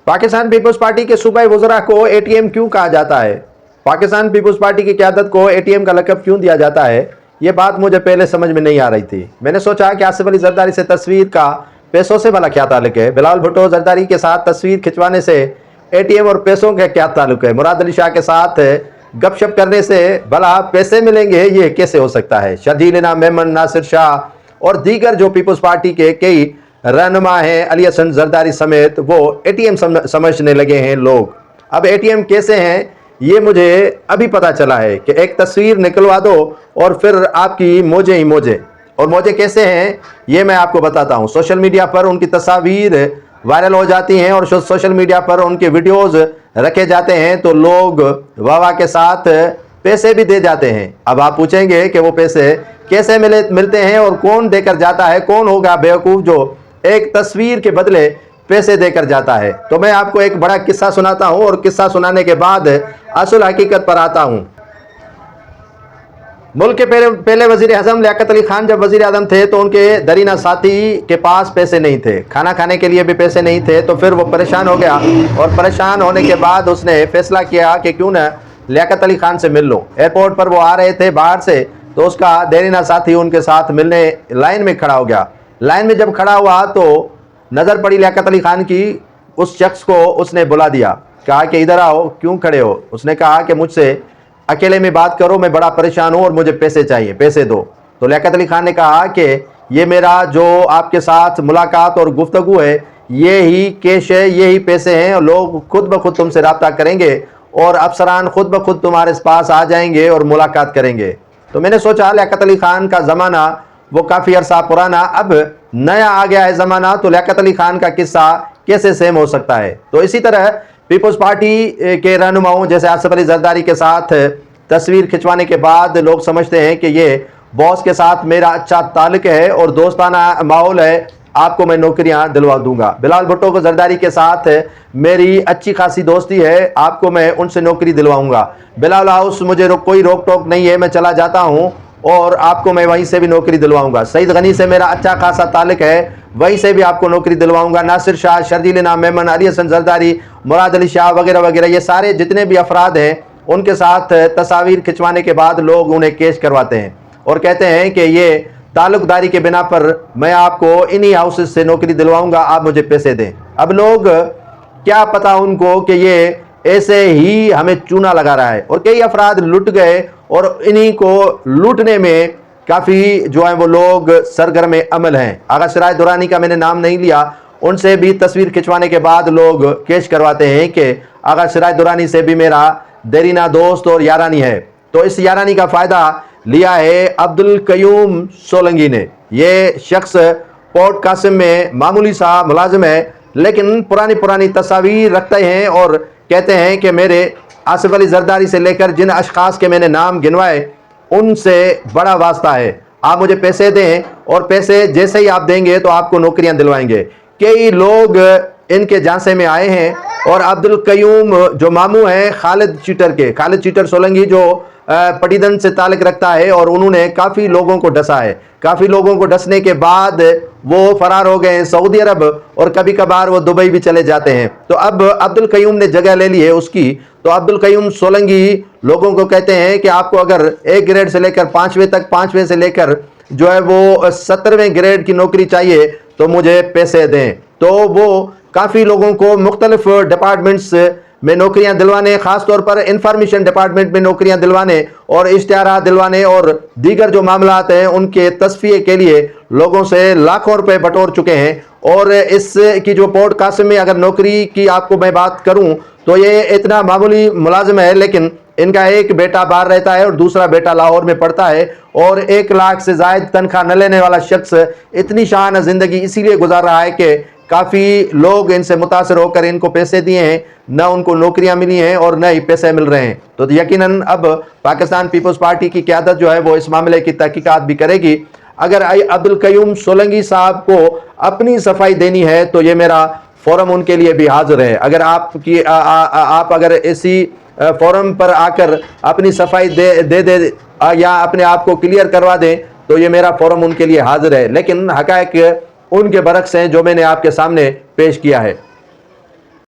Pakistan peoples party के सूबाई वज़रा को एटीएम क्यों कहा जाता है? पाकिस्तान पीपल्स पार्टी की क़यादत को एटीएम का लक़ब क्यों दिया जाता है? ये बात मुझे पहले समझ में नहीं आ रही थी। मैंने सोचा कि आसिफ अली जरदारी से तस्वीर का पैसों से भला क्या ताल्लुक है? बिलावल भुट्टो जरदारी के साथ तस्वीर खिंचवाने से एटीएम और पैसों का क्या ताल्लुक है? मुराद अली शाह के साथ गपशप करने से भला पैसे मिलेंगे, ये कैसे हो सकता है? शर्जील इनाम मेमन, नासिर शाह और दीगर जो पीपल्स पार्टी के कई रहनुमा हैं, अली हसन जरदारी समेत, वो एटीएम समझने लगे हैं लोग। अब एटीएम कैसे हैं ये मुझे अभी पता चला है कि एक तस्वीर निकलवा दो और फिर आपकी मौजे ही मौजे। और मौजे कैसे हैं ये मैं आपको बताता हूँ। सोशल मीडिया पर उनकी तस्वीर वायरल हो जाती हैं और सोशल मीडिया पर उनके वीडियोस रखे जाते हैं तो लोग वाह के साथ पैसे भी दे जाते हैं। अब आप पूछेंगे कि वो पैसे कैसे मिलते हैं और कौन देकर जाता है? कौन होगा बेवकूफ़ जो एक तस्वीर के बदले पैसे देकर जाता है? तो मैं आपको एक बड़ा किस्सा सुनाता हूं और किस्सा सुनाने के बाद असल हकीकत पर आता हूं। मुल्क के पहले वजीर आजम लियाकत अली खान जब वजीर आजम थे तो उनके दरीना साथी के पास पैसे नहीं थे, खाना खाने के लिए भी पैसे नहीं थे। तो फिर वो परेशान हो गया और परेशान होने के बाद उसने फैसला किया कि क्यों ना लियाकत अली खान से मिल लो। एयरपोर्ट पर वो आ रहे थे बाहर से तो उसका दरीना साथी उनके साथ मिलने लाइन में खड़ा हो गया। लाइन में जब खड़ा हुआ तो नज़र पड़ी लियाकत अली खान की, उस शख्स को उसने बुला दिया, कहा कि इधर आओ, क्यों खड़े हो? उसने कहा कि मुझसे अकेले में बात करो, मैं बड़ा परेशान हूँ और मुझे पैसे चाहिए, पैसे दो। तो लियाकत अली खान ने कहा कि ये मेरा जो आपके साथ मुलाकात और गुफ्तगू है ये ही कैश है, ये ही पैसे हैं, और लोग खुद ब खुद तुमसे रब्ता करेंगे और अफसरान खुद ब खुद तुम्हारे पास आ जाएंगे और मुलाकात करेंगे। तो मैंने सोचा लियाकत अली खान का ज़माना वो काफ़ी अरसा पुराना, अब नया आ गया है ज़माना, तो लियाकत अली खान का किस्सा कैसे सेम हो सकता है? तो इसी तरह पीपल्स पार्टी के रहनुमाओं जैसे आसिफ अली जरदारी के साथ तस्वीर खिंचवाने के बाद लोग समझते हैं कि ये बॉस के साथ मेरा अच्छा ताल्लुक है और दोस्ताना माहौल है, आपको मैं नौकरियां दिलवा दूंगा। बिलावल भुट्टो को जरदारी के साथ मेरी अच्छी खासी दोस्ती है, आपको मैं उनसे नौकरी दिलवाऊंगा। बिलावल हाउस मुझे कोई रोक टोक नहीं है, मैं चला जाता हूँ और आपको मैं वहीं से भी नौकरी दिलवाऊंगा। सईद गनी से मेरा अच्छा खासा ताल्लुक है, वहीं से भी आपको नौकरी दिलवाऊंगा। नासिर शाह, शर्जील इनाम मेमन, अली हसन जरदारी, मुराद अली शाह वगैरह वगैरह, ये सारे जितने भी अफराद हैं उनके साथ तस्वीर खिंचवाने के बाद लोग उन्हें केस करवाते हैं और कहते हैं कि ये ताल्लुकदारी के बिना पर मैं आपको इन्हीं हाउसेस से नौकरी दिलवाऊंगा, आप मुझे पैसे दें। अब लोग क्या पता उनको कि ये ऐसे ही हमें चूना लगा रहा है और कई अफराद लुट गए और इन्हीं को लूटने में काफ़ी जो है वो लोग सरगर्म अमल हैं। आगा सिराज दुरानी का मैंने नाम नहीं लिया, उनसे भी तस्वीर खिंचवाने के बाद लोग केश करवाते हैं कि आगा सिराज दुरानी से भी मेरा देरीना दोस्त और यारानी है। तो इस यारानी का फ़ायदा लिया है अब्दुल कयूम सोलंगी ने। ये शख्स पोर्ट कासिम में मामूली सा मुलाजिम है, लेकिन पुरानी तस्वीर रखते हैं और कहते हैं कि मेरे आसिफ अली जरदारी से लेकर जिन अशखास के मैंने नाम गिनवाए उनसे बड़ा वास्ता है, आप मुझे पैसे दें और पैसे जैसे ही आप देंगे तो आपको नौकरियां दिलवाएंगे। कई लोग इनके झांसे में आए हैं और अब्दुल कयूम जो मामू हैं खालिद चीटर सोलंगी जो पटीदन से ताल्लुक़ रखता है और उन्होंने काफ़ी लोगों को डसा है। काफ़ी लोगों को डसने के बाद वो फरार हो गए हैं सऊदी अरब और कभी कभार वो दुबई भी चले जाते हैं। तो अब अब्दुल कयूम ने जगह ले ली है उसकी। तो अब्दुल कयूम सोलंगी लोगों को कहते हैं कि आपको अगर 1 ग्रेड से लेकर 5वें तक, 5वें से लेकर जो है वो 17वें ग्रेड की नौकरी चाहिए तो मुझे पैसे दें। तो वो काफ़ी लोगों को मुख्तलिफ डिपार्टमेंट्स में नौकरियां दिलवाने, खासतौर पर इंफॉर्मेशन डिपार्टमेंट में नौकरियां दिलवाने और इश्तिहारात दिलवाने और दीगर जो मामलात हैं उनके तस्फिये के लिए लोगों से लाखों रुपए बटोर चुके हैं। और इस की जो पोर्ट कासिम में अगर नौकरी की आपको मैं बात करूं तो ये इतना मामूली मुलाजिम है, लेकिन इनका एक बेटा बाहर रहता है और दूसरा बेटा लाहौर में पढ़ता है और 1 लाख से ज़ायद तनख्वाह न लेने वाला शख्स इतनी शाहाना ज़िंदगी इसीलिए गुजार रहा है कि काफ़ी लोग इनसे मुतासर होकर इनको पैसे दिए हैं, न उनको नौकरियां मिली हैं और न ही पैसे मिल रहे हैं। तो यकीनन अब पाकिस्तान पीपल्स पार्टी की क़यादत जो है वो इस मामले की तहकीकात भी करेगी। अगर अब्दुल कयूम सोलंगी साहब को अपनी सफाई देनी है तो ये मेरा फोरम उनके लिए भी हाजिर है। अगर आप अगर इसी फोरम पर आकर अपनी सफाई दे या अपने आप को क्लियर करवा दें तो ये मेरा फोरम उनके लिए हाजिर है। लेकिन हक़ाइक़ उनके बरक्स हैं जो मैंने आपके सामने पेश किया है।